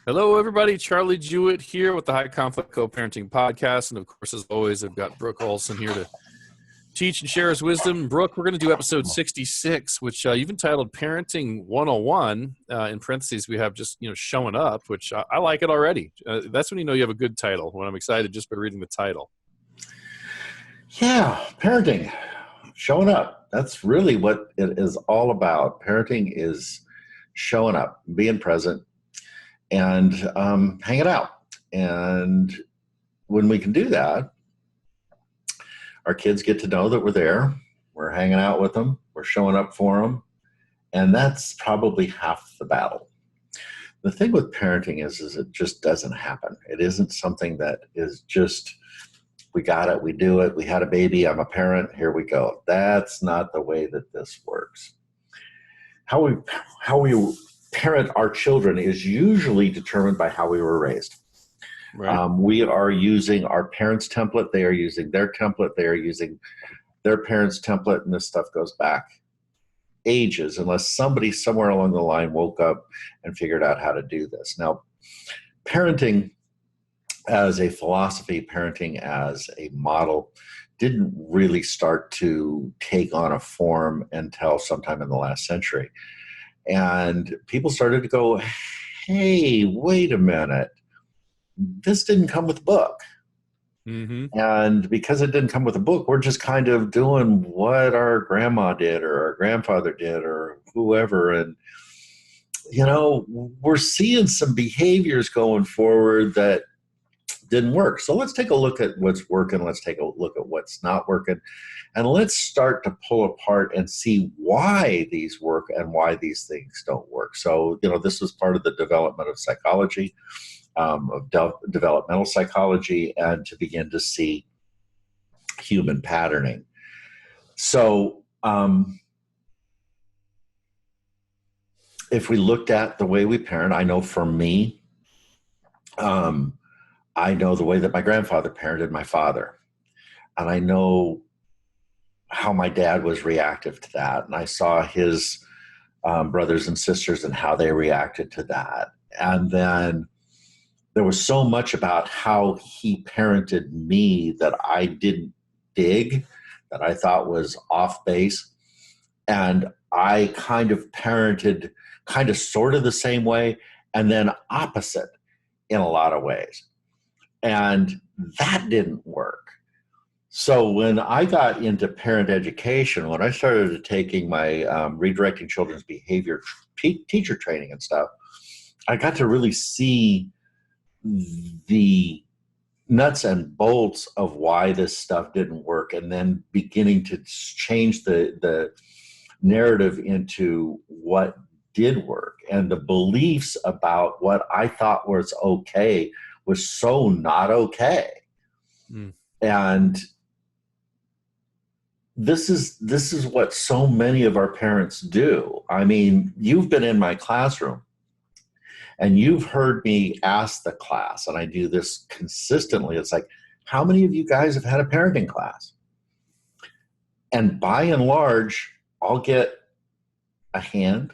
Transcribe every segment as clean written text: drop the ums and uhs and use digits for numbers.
Hello, everybody. Charlie Jewett here with the High Conflict Co-Parenting Podcast. And of course, as always, I've got Brook Olson here to teach and share his wisdom. Brook, we're going to do episode 66, which you've entitled Parenting 101. In parentheses, we have just, showing up, which I like it already. That's when you know you have a good title, when I'm excited just by reading the title. Yeah, parenting, showing up. That's really what it is all about. Parenting is showing up, being present, and hanging out. And when we can do that, our kids get to know that we're there, we're hanging out with them, we're showing up for them, and that's probably half the battle. The thing with parenting is it just doesn't happen. It isn't something that is just, we got it, we do it, we had a baby, I'm a parent, here we go. That's not the way that this works. How we parent our children is usually determined by how we were raised. Right. We are using our parents' template. They are using their template. They are using their parents' template. And this stuff goes back ages unless somebody somewhere along the line woke up and figured out how to do this. Now, parenting as a philosophy, parenting as a model didn't really start to take on a form until sometime in the last century. And people started to go, hey, wait a minute. This didn't come with a book. Mm-hmm. And because it didn't come with a book, we're just kind of doing what our grandma did or our grandfather did or whoever. And, we're seeing some behaviors going forward that didn't work. So let's take a look at what's working. Let's take a look at what's not working. And let's start to pull apart and see why these work and why these things don't work. So, this was part of the development of psychology, of developmental psychology, and to begin to see human patterning. So if we looked at the way we parent, I know for me, I know the way that my grandfather parented my father. And I know how my dad was reactive to that. And I saw his brothers and sisters and how they reacted to that. And then there was so much about how he parented me that I didn't dig, that I thought was off base. And I kind of parented kind of sort of the same way and then opposite in a lot of ways. And that didn't work. So when I got into parent education, when I started taking my redirecting children's behavior teacher training and stuff, I got to really see the nuts and bolts of why this stuff didn't work, and then beginning to change the narrative into what did work. And the beliefs about what I thought was okay was so not okay. And this is what so many of our parents do. I mean, you've been in my classroom and you've heard me ask the class, and I do this consistently. It's like, how many of you guys have had a parenting class? And by and large, I'll get a hand,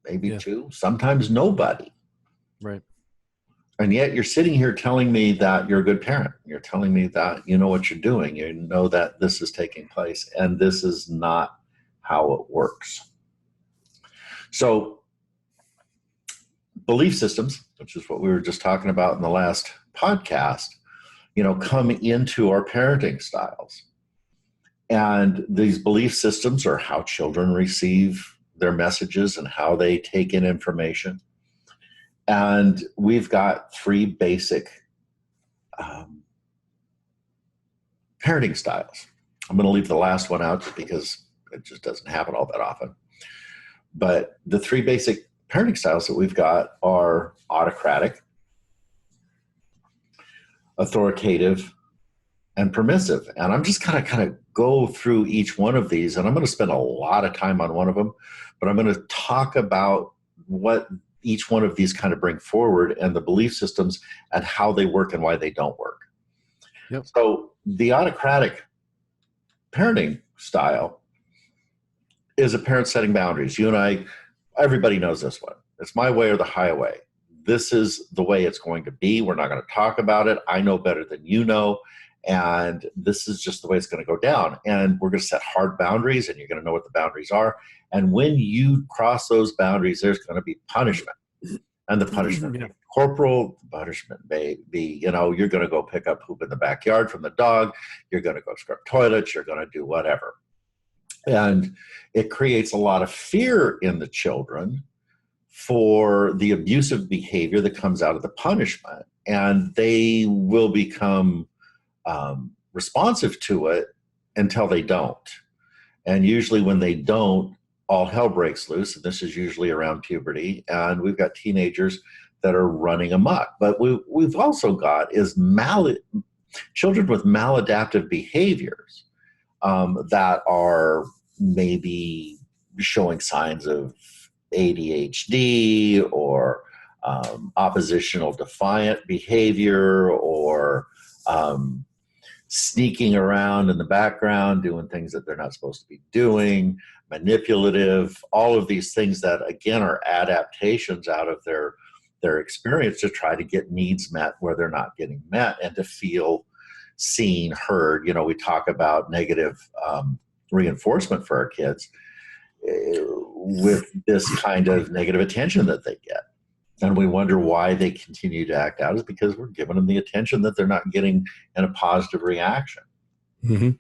maybe two, sometimes nobody. Right. And yet you're sitting here telling me that you're a good parent. You're telling me that you know what you're doing. You know that this is taking place, and this is not how it works. So belief systems, which is what we were just talking about in the last podcast, come into our parenting styles. And these belief systems are how children receive their messages and how they take in information. And we've got three basic parenting styles. I'm going to leave the last one out just because it just doesn't happen all that often. But the three basic parenting styles that we've got are autocratic, authoritative, and permissive. And I'm just going to kind of go through each one of these, and I'm going to spend a lot of time on one of them, but I'm going to talk about what each one of these kind of bring forward and the belief systems and how they work and why they don't work. Yep. So the autocratic parenting style is a parent setting boundaries. You and I, everybody knows this one. It's my way or the highway. this is the way it's going to be. We're not going to talk about it. I know better than you know. And this is just the way it's going to go down. And we're going to set hard boundaries, and you're going to know what the boundaries are. And when you cross those boundaries, there's going to be punishment. And the punishment may be corporal, the punishment may be, you're going to go pick up poop in the backyard from the dog. You're going to go scrub toilets. You're going to do whatever. And it creates a lot of fear in the children for the abusive behavior that comes out of the punishment. And they will become responsive to it until they don't. And usually when they don't, all hell breaks loose. And this is usually around puberty. And we've got teenagers that are running amok. But we've also got is children with maladaptive behaviors that are maybe showing signs of ADHD or oppositional defiant behavior or sneaking around in the background, doing things that they're not supposed to be doing, manipulative, all of these things that, again, are adaptations out of their experience to try to get needs met where they're not getting met and to feel seen, heard. We talk about negative reinforcement for our kids with this kind of negative attention that they get. And we wonder why they continue to act out is because we're giving them the attention that they're not getting in a positive reaction. Mm-hmm.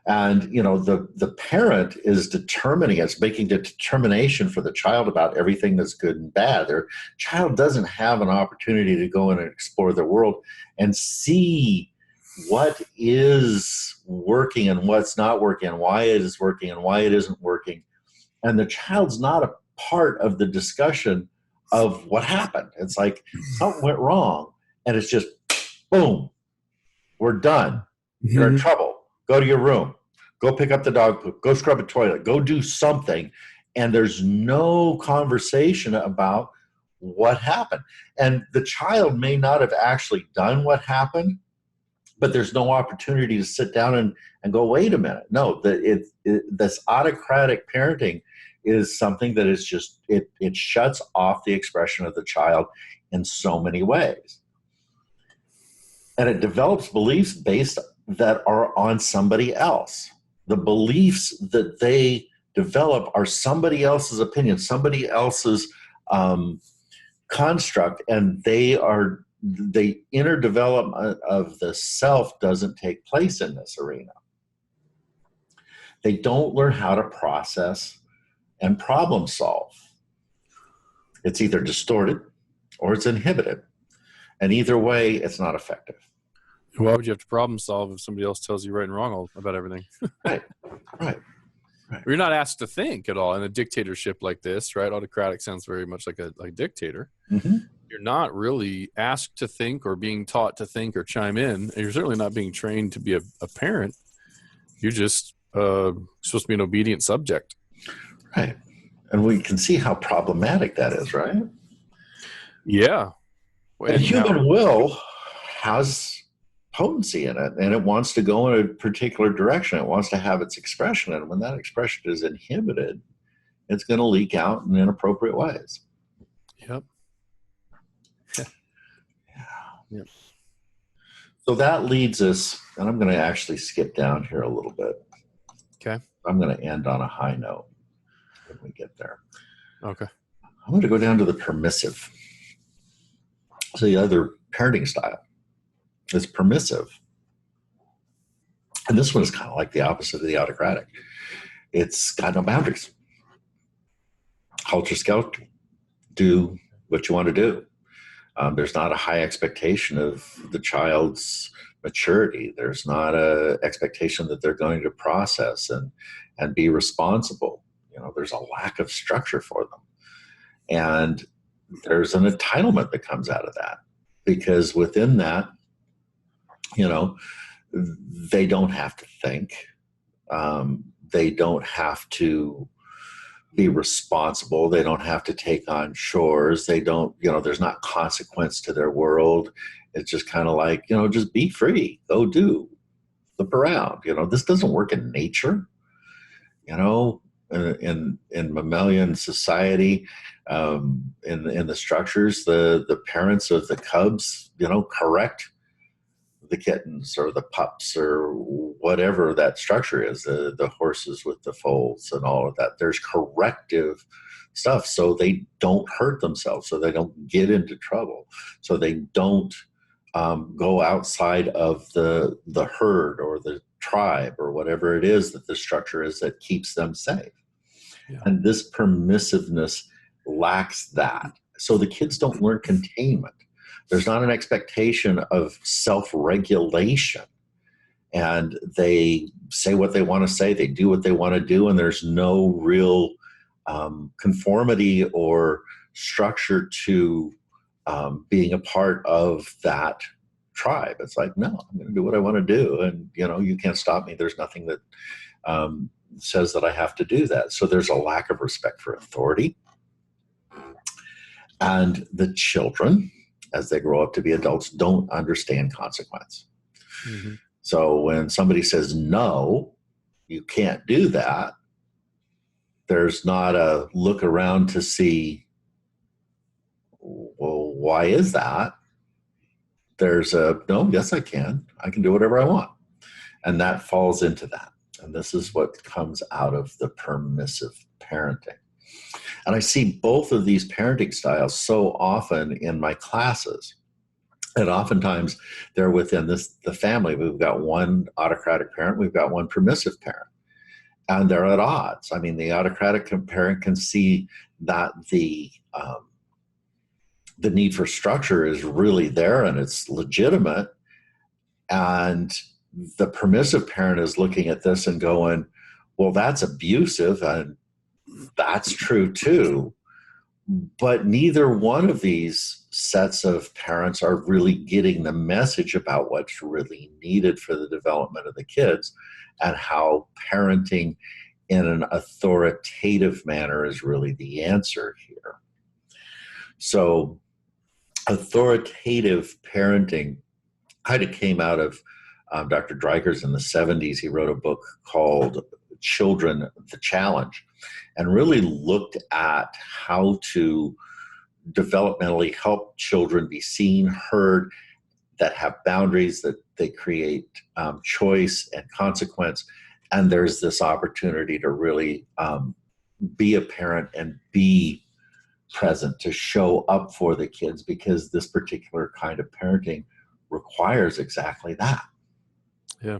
And, the parent is determining, it's making the determination for the child about everything that's good and bad. Their child doesn't have an opportunity to go in and explore the world and see what is working and what's not working, and why it is working and why it isn't working. And the child's not a part of the discussion of what happened. It's like something went wrong, and it's just, boom, we're done. Mm-hmm. You're in trouble. Go to your room. Go pick up the dog poop. Go scrub a toilet. Go do something. And there's no conversation about what happened. And the child may not have actually done what happened, but there's no opportunity to sit down and go, wait a minute. No, this autocratic parenting is something that is just, it shuts off the expression of the child in so many ways. And it develops beliefs that are on somebody else. The beliefs that they develop are somebody else's opinion, somebody else's construct, and the inner development of the self doesn't take place in this arena. They don't learn how to process and problem solve. It's either distorted or it's inhibited. And either way, it's not effective. Why would you have to problem solve if somebody else tells you right and wrong about everything? Right. You're not asked to think at all in a dictatorship like this, right? Autocratic sounds very much like a dictator. Mm-hmm. You're not really asked to think or being taught to think or chime in. And you're certainly not being trained to be a parent. You're just supposed to be an obedient subject. Right. And we can see how problematic that is, right? Yeah. And human will has potency in it, and it wants to go in a particular direction. It wants to have its expression. And when that expression is inhibited, it's going to leak out in inappropriate ways. Yep. Yeah. So that leads us, and I'm going to actually skip down here a little bit. Okay. I'm going to end on a high note when we get there. Okay. I'm going to go down to the permissive. So the other parenting style is permissive. And this one is kind of like the opposite of the autocratic. It's got no boundaries. Helter skelter. Do what you want to do. There's not a high expectation of the child's maturity. There's not an expectation that they're going to process and be responsible. There's a lack of structure for them. And there's an entitlement that comes out of that, because within that, they don't have to think. They don't have to be responsible. They don't have to take on chores. They don't, there's not consequence to their world. It's just kind of like, just be free, go do, flip around. This doesn't work in nature. in mammalian society, in the structures, the parents of the cubs, correct the kittens or the pups or whatever that structure is, the horses with the foals and all of that. There's corrective stuff so they don't hurt themselves, so they don't get into trouble, so they don't go outside of the herd or the tribe or whatever it is that the structure is that keeps them safe. Yeah. And this permissiveness lacks that. So the kids don't learn containment. There's not an expectation of self-regulation. And they say what they want to say, they do what they want to do, and there's no real conformity or structure to being a part of that tribe. It's like, no, I'm going to do what I want to do. And, you can't stop me. There's nothing that says that I have to do that. So there's a lack of respect for authority. And the children, as they grow up to be adults, don't understand consequence. Mm-hmm. So when somebody says, no, you can't do that, there's not a look around to see, well, why is that? There's a, no, yes, I can do whatever I want. And that falls into that. And this is what comes out of the permissive parenting. And I see both of these parenting styles so often in my classes. And oftentimes they're within the family. We've got one autocratic parent, we've got one permissive parent. And they're at odds. I mean, the autocratic parent can see that the need for structure is really there and it's legitimate. And the permissive parent is looking at this and going, well, that's abusive, and that's true too. But neither one of these sets of parents are really getting the message about what's really needed for the development of the kids and how parenting in an authoritative manner is really the answer here. So authoritative parenting kind of came out of Dr. Dreikers in the 70s. He wrote a book called Children, the Challenge, and really looked at how to developmentally help children be seen, heard, that have boundaries, that they create choice and consequence. And there's this opportunity to really be a parent and be present, to show up for the kids, because this particular kind of parenting requires exactly that. Yeah.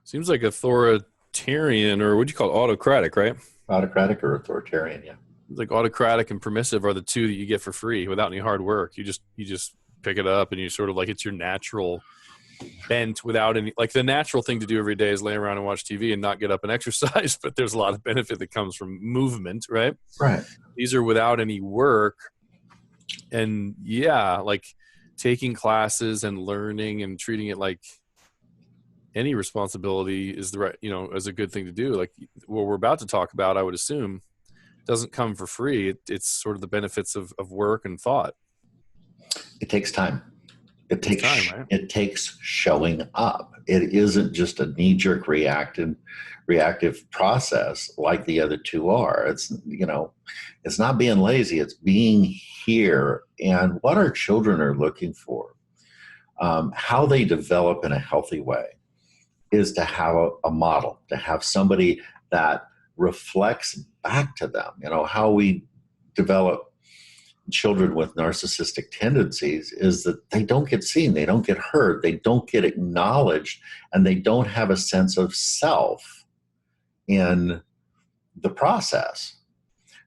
Seems like authoritarian, or what do you call it? Autocratic, right? Autocratic or authoritarian, yeah. Like autocratic and permissive are the two that you get for free without any hard work. You just pick it up and you sort of like, it's your natural bent without any, like the natural thing to do every day is lay around and watch TV and not get up and exercise, but there's a lot of benefit that comes from movement, right? Right. These are without any work. And yeah, like taking classes and learning and treating it like any responsibility is the right, is a good thing to do. Like what we're about to talk about, I would assume, doesn't come for free. It's sort of the benefits of work and thought. It takes time. It takes time, right? It takes showing up. It isn't just a knee-jerk reactive process like the other two are. It's it's not being lazy. It's being here. And what our children are looking for, how they develop in a healthy way, is to have a model, to have somebody that reflects back to them. How we develop children with narcissistic tendencies is that they don't get seen, they don't get heard, they don't get acknowledged, and they don't have a sense of self in the process.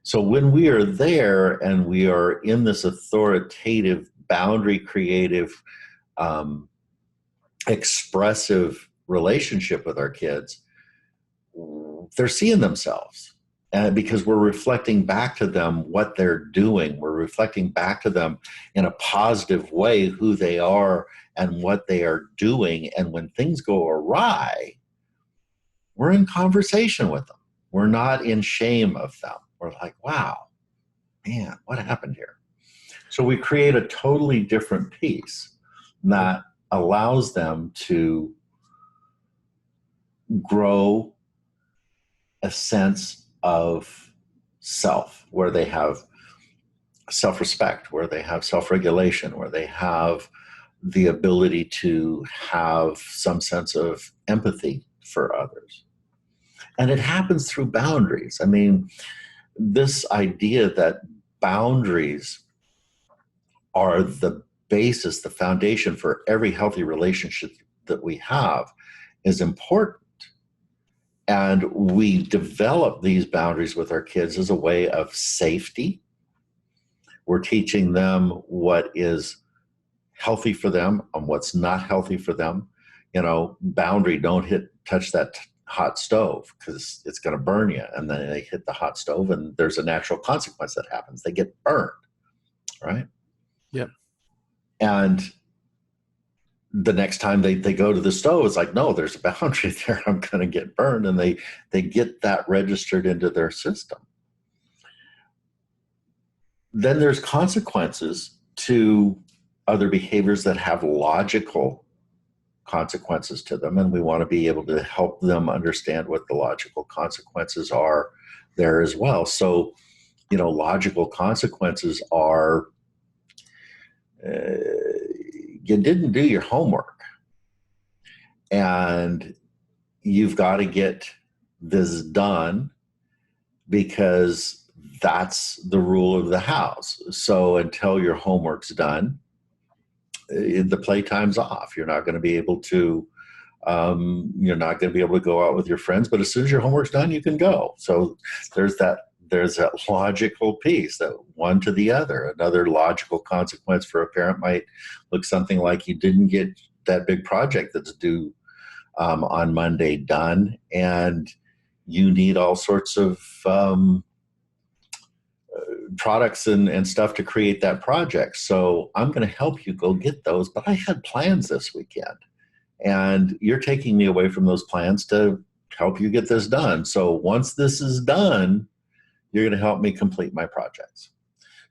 So when we are there and we are in this authoritative, boundary creative, expressive relationship with our kids, they're seeing themselves. Because we're reflecting back to them what they're doing. We're reflecting back to them in a positive way who they are and what they are doing. And when things go awry, we're in conversation with them. We're not in shame of them. We're like, wow, man, what happened here? So we create a totally different piece that allows them to grow a sense of self, where they have self-respect, where they have self-regulation, where they have the ability to have some sense of empathy for others. And it happens through boundaries. I mean, this idea that boundaries are the basis, the foundation for every healthy relationship that we have is important. And we develop these boundaries with our kids as a way of safety. We're teaching them what is healthy for them and what's not healthy for them. You know, boundary, don't touch that hot stove because it's going to burn you. And then they hit the hot stove and there's a natural consequence that happens. They get burned, right? Yep. And the next time they go to the stove, it's like, no, there's a boundary there. I'm going to get burned. And they get that registered into their system. Then there's consequences to other behaviors that have logical consequences to them. And we want to be able to help them understand what the logical consequences are there as well. So, you know, logical consequences are, you didn't do your homework and you've got to get this done because that's the rule of the house. So until your homework's done, the playtime's off. You're not going to be able to, go out with your friends, but as soon as your homework's done, you can go. So there's that logical piece, that one to the other. Another logical consequence for a parent might look something like you didn't get that big project that's due on Monday done, and you need all sorts of products and stuff to create that project. So I'm going to help you go get those, but I had plans this weekend, and you're taking me away from those plans to help you get this done. So once this is done, you're going to help me complete my projects.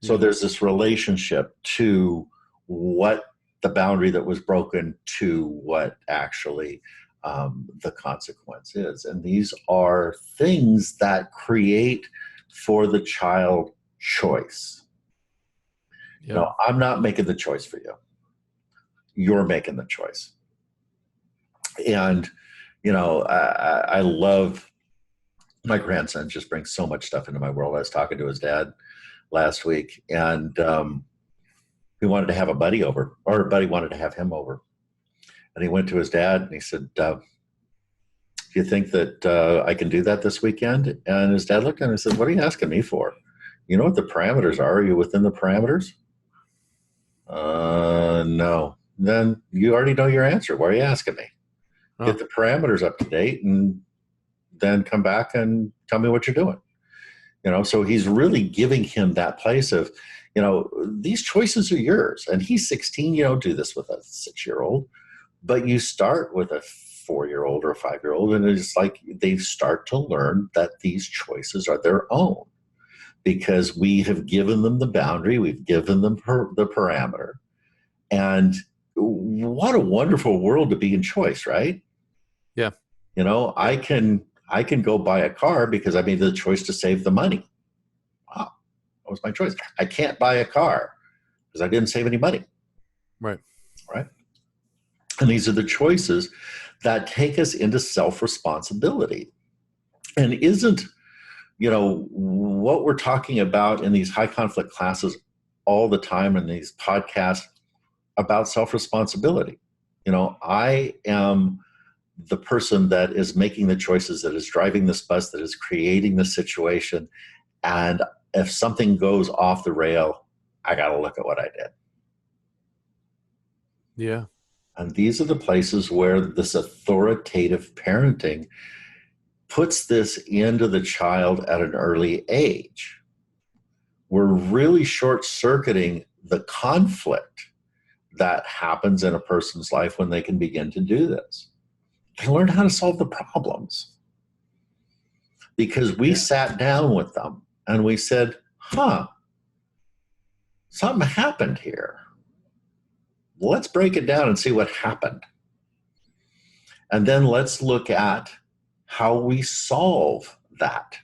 So there's this relationship to what the boundary that was broken to what actually the consequence is. And these are things that create for the child choice. Yep. No, I'm not making the choice for you. You're making the choice. And, you know, I love, my grandson just brings so much stuff into my world. I was talking to his dad last week, and he wanted to have a buddy over, or a buddy wanted to have him over. And he went to his dad and he said, do you think that I can do that this weekend? And his dad looked at him and said, what are you asking me for? You know what the parameters are? Are you within the parameters? No. Then you already know your answer. Why are you asking me? Oh. Get the parameters up to date and then come back and tell me what you're doing. You know, so he's really giving him that place of, you know, these choices are yours. And he's 16, you don't do this with a 6-year-old, but you start with a 4-year-old or a 5-year-old, and it's like they start to learn that these choices are their own because we have given them the boundary, we've given them the parameter. And what a wonderful world to be in choice, right? Yeah. You know, I can go buy a car because I made the choice to save the money. Wow, that was my choice. I can't buy a car because I didn't save any money. Right. Right. And these are the choices that take us into self-responsibility. And isn't, you know, what we're talking about in these high conflict classes all the time in these podcasts about self-responsibility? You know, I am the person that is making the choices, that is driving this bus, that is creating the situation. And if something goes off the rail, I got to look at what I did. Yeah. And these are the places where this authoritative parenting puts this into the child at an early age. We're really short-circuiting the conflict that happens in a person's life when they can begin to do this. They learn how to solve the problems because we sat down with them and we said, something happened here. Let's break it down and see what happened. And then let's look at how we solve that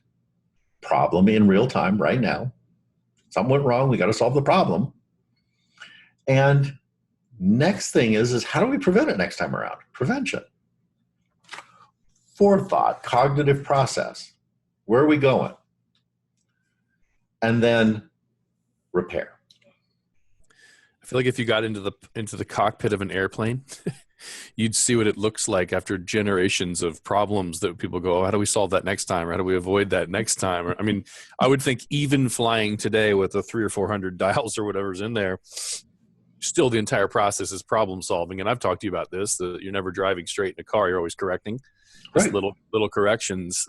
problem in real time right now. Something went wrong. We got to solve the problem. And next thing is how do we prevent it next time around? Prevention. Forethought, cognitive process. Where are we going? And then repair. I feel like if you got into the cockpit of an airplane, you'd see what it looks like after generations of problems that people go, oh, how do we solve that next time? Or how do we avoid that next time? Or, I mean, I would think even flying today with the 300 or 400 dials or whatever's in there, still the entire process is problem solving. And I've talked to you about this, that you're never driving straight in a car. You're always correcting. Just Right. little corrections.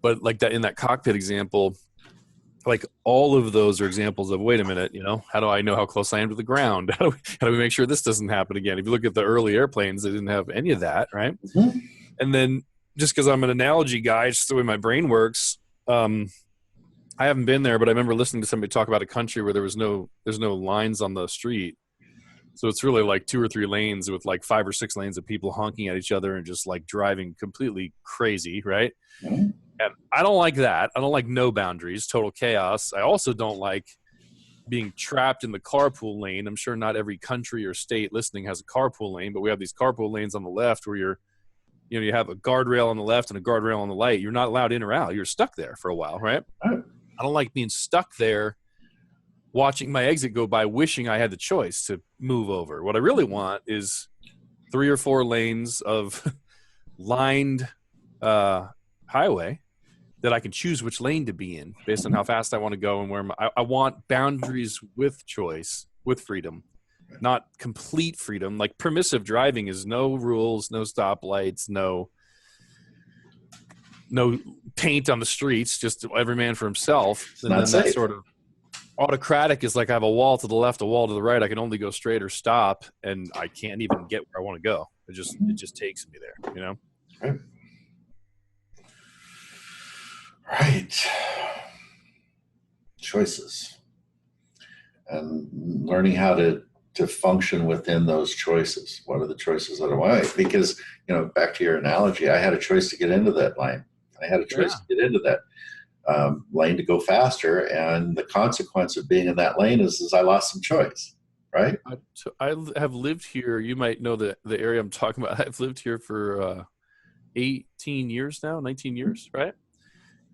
But like that in that cockpit example, like all of those are examples of, wait a minute, how do I know how close I am to the ground? How do we make sure this doesn't happen again? If you look at the early airplanes, they didn't have any of that, right? Mm-hmm. And then just because I'm an analogy guy, just the way my brain works, I haven't been there, but I remember listening to somebody talk about a country where there's no lines on the street. So it's really like 2 or 3 lanes with like 5 or 6 lanes of people honking at each other and just like driving completely crazy, right? Mm-hmm. And I don't like that. I don't like no boundaries, total chaos. I also don't like being trapped in the carpool lane. I'm sure not every country or state listening has a carpool lane, but we have these carpool lanes on the left where you have a guardrail on the left and a guardrail on the right. You're not allowed in or out. You're stuck there for a while, right? Right. I don't like being stuck there watching my exit go by, wishing I had the choice to move over. What I really want is 3 or 4 lanes of lined highway that I can choose which lane to be in based on how fast I want to go and where I want boundaries with choice, with freedom, not complete freedom. Like permissive driving is no rules, no stoplights, no paint on the streets, just every man for himself. And then that sort of autocratic is like I have a wall to the left, a wall to the right. I can only go straight or stop, and I can't even get where I want to go. It just takes me there, Right. Right. Choices. And learning how to function within those choices. What are the choices that I want? Because, back to your analogy, I had a choice to get into that lane. I had a choice to get into that lane to go faster. And the consequence of being in that lane is I lost some choice, right? I have lived here. You might know the area I'm talking about. I've lived here for 18 years now, 19 years, right?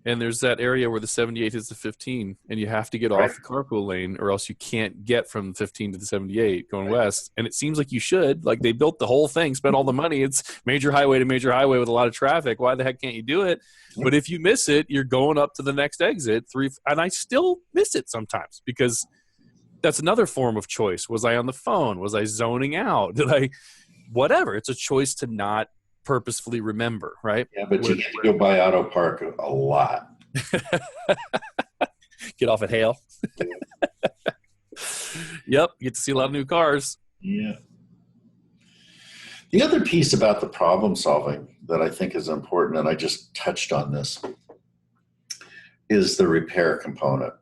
And there's that area where the 78 is the 15, and you have to get off the carpool lane or else you can't get from 15 to the 78 going west. And it seems like you should. Like they built the whole thing, spent all the money. It's major highway to major highway with a lot of traffic. Why the heck can't you do it? But if you miss it, you're going up to the next exit. And I still miss it sometimes because that's another form of choice. Was I on the phone? Was I zoning out? Whatever. It's a choice to not purposefully remember, right? Yeah, but you get to go by Auto Park a lot. Get off at Hale. Yep, you get to see a lot of new cars. Yeah. The other piece about the problem solving that I think is important, and I just touched on this, is the repair component.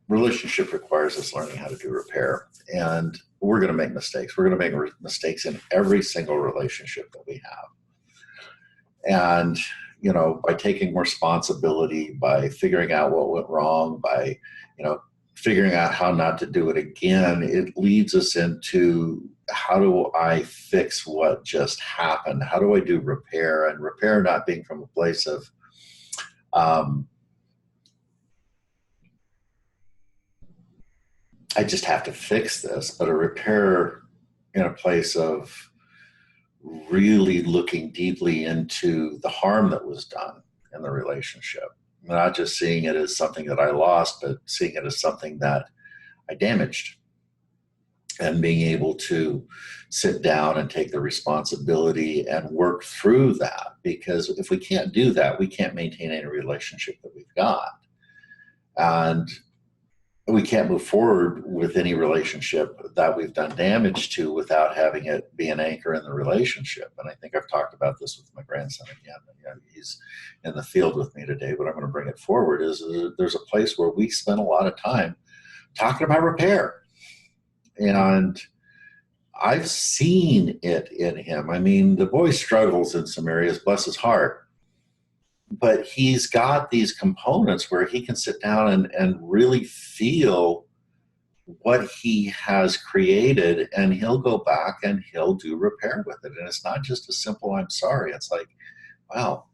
Relationship requires us learning how to do repair, and we're going to make mistakes. We're going to make mistakes in every single relationship that we have. And, by taking responsibility, by figuring out what went wrong, by, figuring out how not to do it again, it leads us into how do I fix what just happened? How do I do repair? And repair not being from a place of, I just have to fix this, but a repair in a place of really looking deeply into the harm that was done in the relationship. Not just seeing it as something that I lost, but seeing it as something that I damaged. And being able to sit down and take the responsibility and work through that. Because if we can't do that, we can't maintain any relationship that we've got. And we can't move forward with any relationship that we've done damage to without having it be an anchor in the relationship. And I think I've talked about this with my grandson again. He's in the field with me today, but I'm going to bring it forward. There's a place where we spend a lot of time talking about repair. And I've seen it in him. I mean, the boy struggles in some areas, bless his heart. but he's got these components where he can sit down and really feel what he has created, and he'll go back and he'll do repair with it. And it's not just a simple I'm sorry. It's like, wow,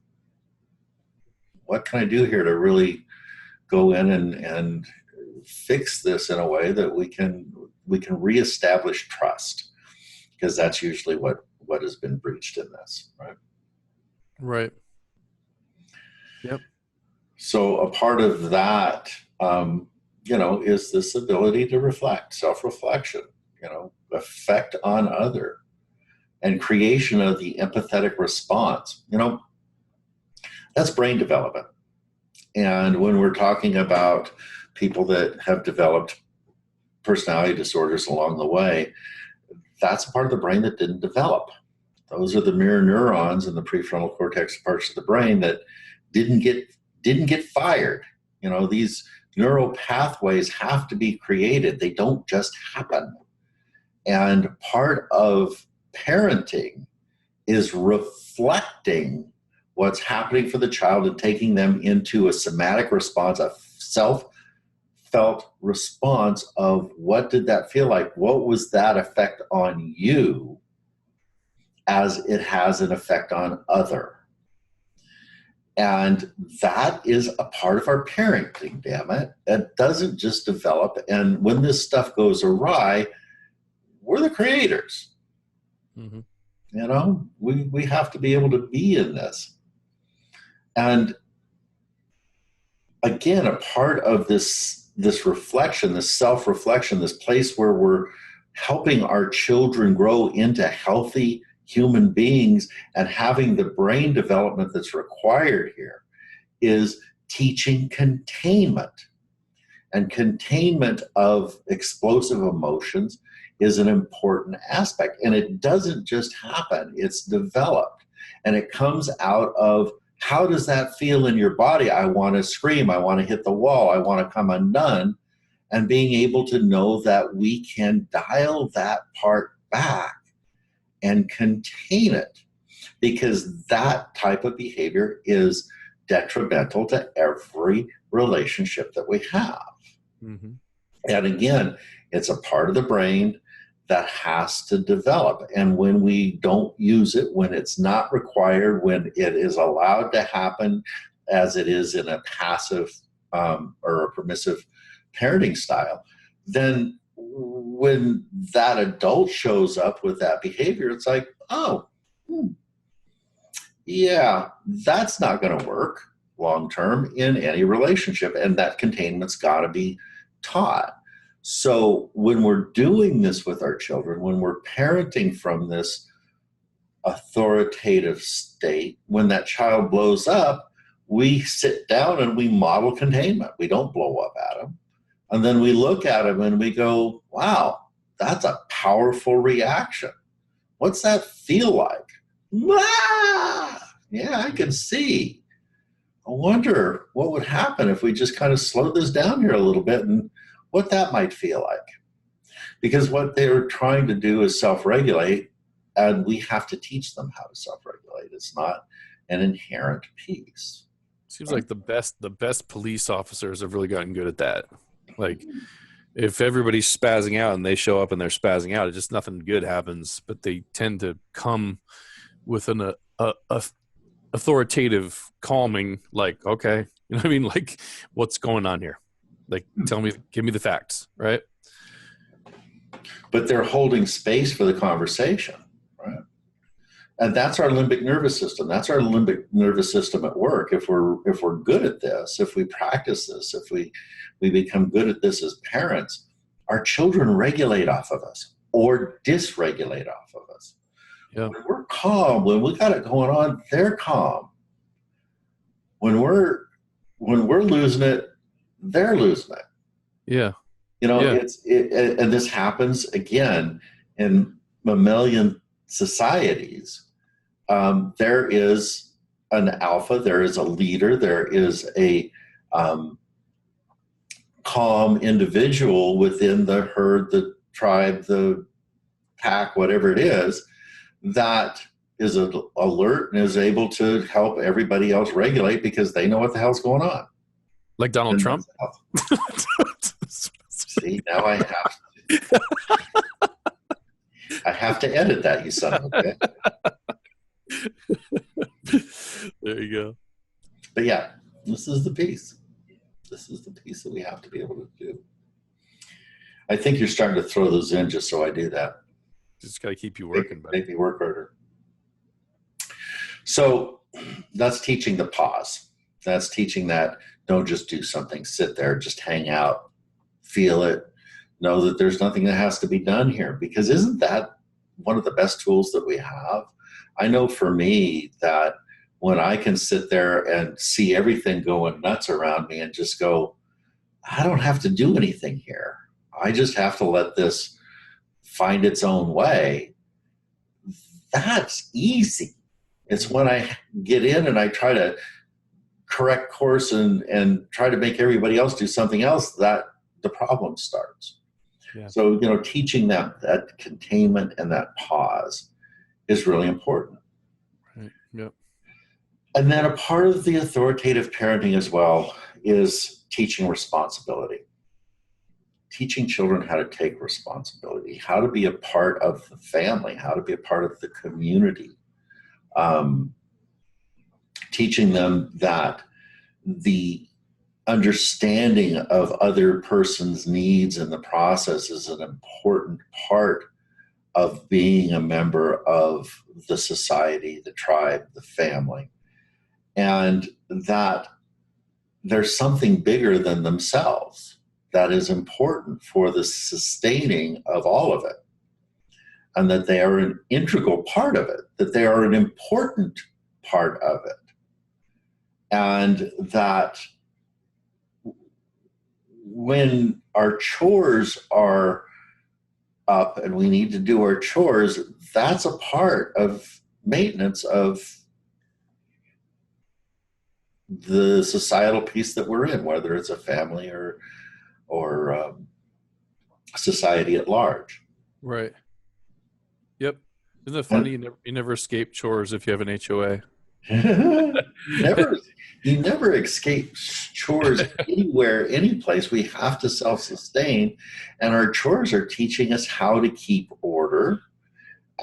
what can I do here to really go in and fix this in a way that we can reestablish trust, because that's usually what has been breached in this, right? Right. Yep. So a part of that, is this ability to reflect, self-reflection, effect on other, and creation of the empathetic response. That's brain development. And when we're talking about people that have developed personality disorders along the way, that's a part of the brain that didn't develop. Those are the mirror neurons in the prefrontal cortex parts of the brain that didn't get fired. These neural pathways have to be created. They don't just happen. And part of parenting is reflecting what's happening for the child and taking them into a somatic response, a self-felt response of what did that feel like? What was that effect on you as it has an effect on other? And that is a part of our parenting, damn it. It doesn't just develop. And when this stuff goes awry, we're the creators. Mm-hmm. We have to be able to be in this. And again, a part of this reflection, this self-reflection, this place where we're helping our children grow into healthy human beings and having the brain development that's required here, is teaching containment. And containment of explosive emotions is an important aspect. And it doesn't just happen, it's developed. And it comes out of, how does that feel in your body? I want to scream, I want to hit the wall, I want to come undone. And being able to know that we can dial that part back and contain it, because that type of behavior is detrimental to every relationship that we have. Mm-hmm. And again, it's a part of the brain that has to develop. And when we don't use it, when it's not required, when it is allowed to happen as it is in a passive or a permissive parenting style, then when that adult shows up with that behavior, it's like, yeah, that's not going to work long term in any relationship. And that containment's got to be taught. So when we're doing this with our children, when we're parenting from this authoritative state, when that child blows up, we sit down and we model containment. We don't blow up at them. And then we look at them and we go, wow, that's a powerful reaction. What's that feel like? Ah, yeah, I can see. I wonder what would happen if we just kind of slowed this down here a little bit and what that might feel like. Because what they're trying to do is self-regulate, and we have to teach them how to self-regulate. It's not an inherent piece. Seems like the best police officers have really gotten good at that. Like, if everybody's spazzing out and they show up and they're spazzing out, it's just nothing good happens. But they tend to come with an authoritative calming, like, okay, you know what I mean? Like, what's going on here? Like, give me the facts, right? But they're holding space for the conversation, right? And that's our limbic nervous system. That's our limbic nervous system at work. If we're good at this, if we practice this, if we become good at this as parents, our children regulate off of us or dysregulate off of us. Yeah. When we're calm, when we got it going on, they're calm. When we're losing it, they're losing it. Yeah. And this happens again in mammalian societies. There is an alpha, there is a leader, there is a calm individual within the herd, the tribe, the pack, whatever it is, that is alert and is able to help everybody else regulate because they know what the hell's going on. Like Donald Trump? See, now I have to edit that, you son of a bitch. There you go. But yeah, this is the piece. This is the piece that we have to be able to do. I think you're starting to throw those in just so I do that. Just got to keep you working. Make me work harder. So that's teaching the pause. That's teaching that don't just do something, sit there, just hang out, feel it, know that there's nothing that has to be done here. Because isn't that one of the best tools that we have? I know for me that when I can sit there and see everything going nuts around me and just go, I don't have to do anything here. I just have to let this find its own way. That's easy. It's when I get in and I try to correct course and try to make everybody else do something else that the problem starts. Yeah. So, teaching that containment and that pause is really important. Right. Yep. And then a part of the authoritative parenting as well is teaching responsibility. Teaching children how to take responsibility, how to be a part of the family, how to be a part of the community. Teaching them that the understanding of other person's needs in the process is an important part of being a member of the society, the tribe, the family, and that there's something bigger than themselves that is important for the sustaining of all of it, and that they are an integral part of it, that they are an important part of it, and that when our chores are up and we need to do our chores, that's a part of maintenance of the societal piece that we're in, whether it's a family or society at large. Right. Yep. Isn't it funny? You never escape chores if you have an HOA. You never escape chores anywhere, any place. We have to self-sustain, and our chores are teaching us how to keep order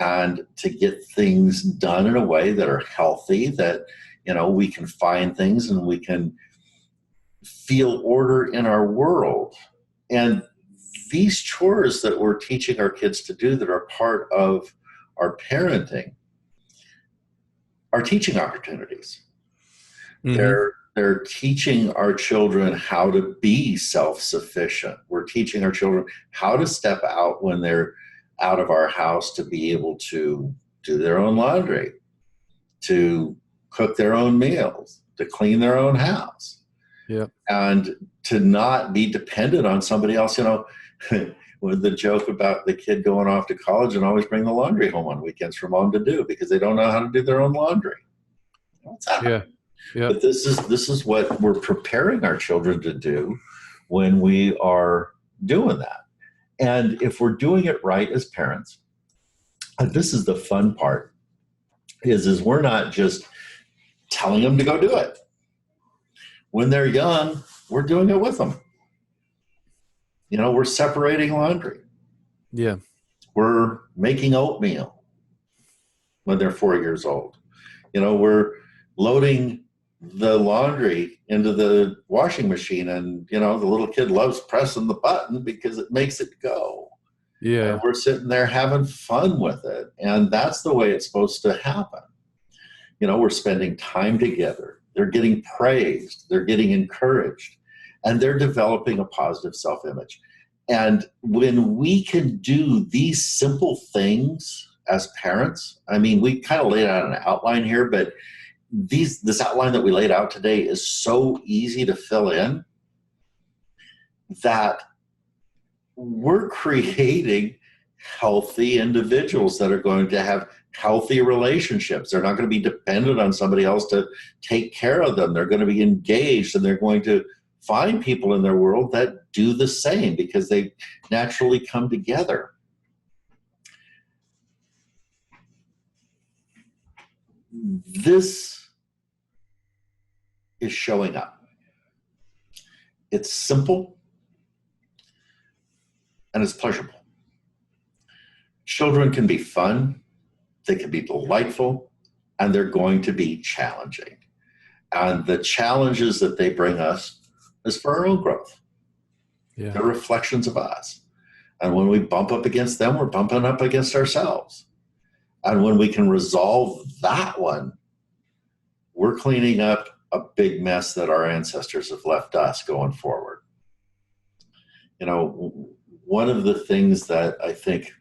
and to get things done in a way that are healthy, that we can find things and we can feel order in our world. And these chores that we're teaching our kids to do that are part of our parenting are teaching opportunities. Mm-hmm. They're teaching our children how to be self-sufficient. We're teaching our children how to step out when they're out of our house to be able to do their own laundry, to cook their own meals, to clean their own house. Yeah. And to not be dependent on somebody else, with the joke about the kid going off to college and always bring the laundry home on weekends for mom to do because they don't know how to do their own laundry. What's happening? Yeah. But this is what we're preparing our children to do when we are doing that. And if we're doing it right as parents, and this is the fun part, is we're not just telling them to go do it. When they're young, we're doing it with them. We're separating laundry. Yeah. We're making oatmeal when they're 4 years old. We're loading the laundry into the washing machine, and, the little kid loves pressing the button because it makes it go. Yeah. And we're sitting there having fun with it. And that's the way it's supposed to happen. We're spending time together. They're getting praised. They're getting encouraged. And they're developing a positive self-image. And when we can do these simple things as parents, we kind of laid out an outline here, but this outline that we laid out today is so easy to fill in that we're creating healthy individuals that are going to have healthy relationships. They're not going to be dependent on somebody else to take care of them. They're going to be engaged, and they're going to find people in their world that do the same because they naturally come together. this is showing up. It's simple and it's pleasurable. Children can be fun, they can be delightful, and they're going to be challenging. And the challenges that they bring us is for our own growth. Yeah. They're reflections of us. And when we bump up against them, we're bumping up against ourselves. And when we can resolve that one, we're cleaning up a big mess that our ancestors have left us going forward. You know, one of the things that I think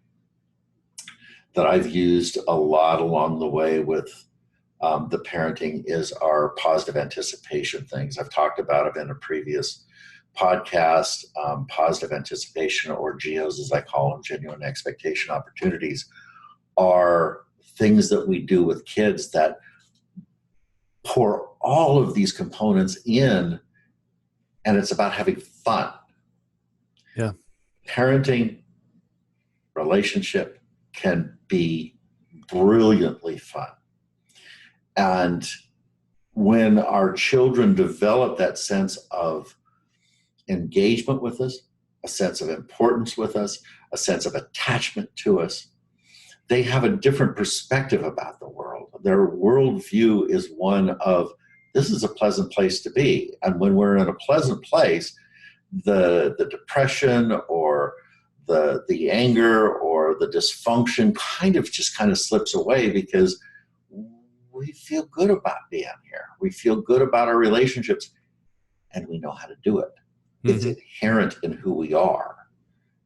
that I've used a lot along the way with the parenting is our positive anticipation things. I've talked about it in a previous podcast. Positive anticipation, or GEOs as I call them, genuine expectation opportunities, are things that we do with kids that pour all of these components in, and it's about having fun. Yeah. Parenting, relationship can be brilliantly fun. And when our children develop that sense of engagement with us, a sense of importance with us, a sense of attachment to us, they have a different perspective about the world. Their worldview is one of, this is a pleasant place to be. And when we're in a pleasant place, the depression or the anger or the dysfunction kind of slips away, because we feel good about being here. We feel good about our relationships, and we know how to do it. Mm-hmm. It's inherent in who we are.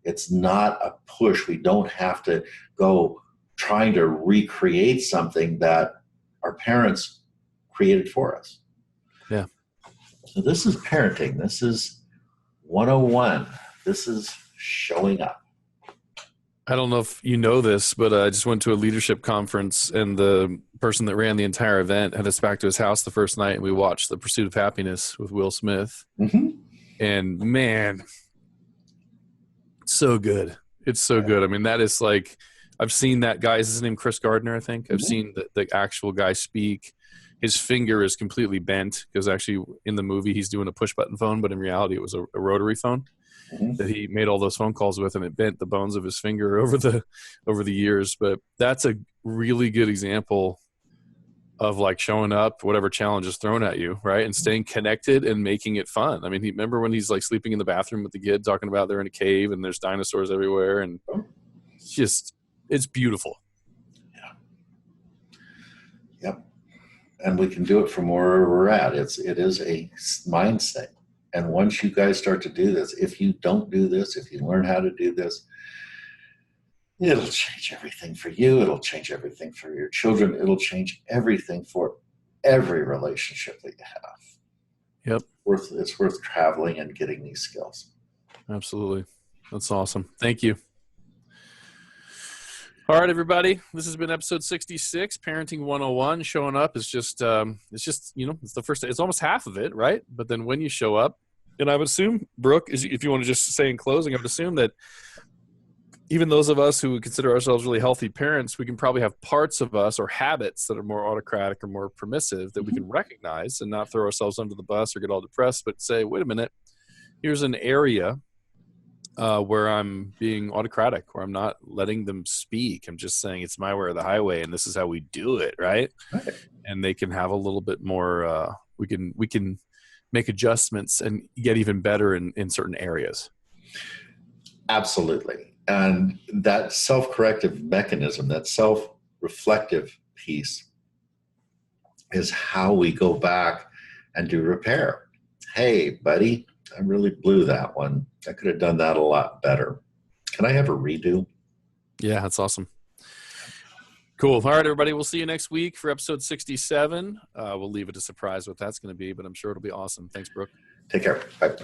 It's not a push. We don't have to go trying to recreate something that our parents created for us. Yeah. So this is parenting. This is 101. This is showing up. I don't know if you know this, but I just went to a leadership conference, and the person that ran the entire event had us back to his house the first night, and we watched The Pursuit of Happiness with Will Smith. Mm-hmm. And man, so good. It's so good. I mean, that is like, I've seen that guy. Is his name Chris Gardner, I think? I've seen the actual guy speak. His finger is completely bent, because actually in the movie he's doing a push-button phone, but in reality it was a rotary phone that he made all those phone calls with, and it bent the bones of his finger over the years. But that's a really good example of like showing up, whatever challenge is thrown at you, right? And staying connected and making it fun. I mean, remember when he's like sleeping in the bathroom with the kid, talking about they're in a cave and there's dinosaurs everywhere, and it's beautiful. Yeah. Yep. And we can do it from where we're at. It is a mindset. And once you guys start to do this, if you don't do this, if you learn how to do this, it'll change everything for you. It'll change everything for your children. It'll change everything for every relationship that you have. Yep. It's worth traveling and getting these skills. Absolutely. That's awesome. Thank you. All right, everybody. This has been episode 66, Parenting 101. Showing up is just, it's the first, it's almost half of it, right? But then when you show up, and I would assume, Brooke, if you want to just say in closing, I would assume that even those of us who consider ourselves really healthy parents, we can probably have parts of us or habits that are more autocratic or more permissive that we can recognize and not throw ourselves under the bus or get all depressed, but say, wait a minute, here's an area where I'm being autocratic, where I'm not letting them speak. I'm just saying it's my way or the highway, and this is how we do it, right? And they can have a little bit more, we can make adjustments and get even better in certain areas. Absolutely. And that self-corrective mechanism, that self-reflective piece, is how we go back and do repair. Hey, buddy, I really blew that one. I could have done that a lot better. Can I have a redo? Yeah, that's awesome. Cool. All right, everybody. We'll see you next week for episode 67. We'll leave it a surprise what that's going to be, but I'm sure it'll be awesome. Thanks, Brooke. Take care. Bye.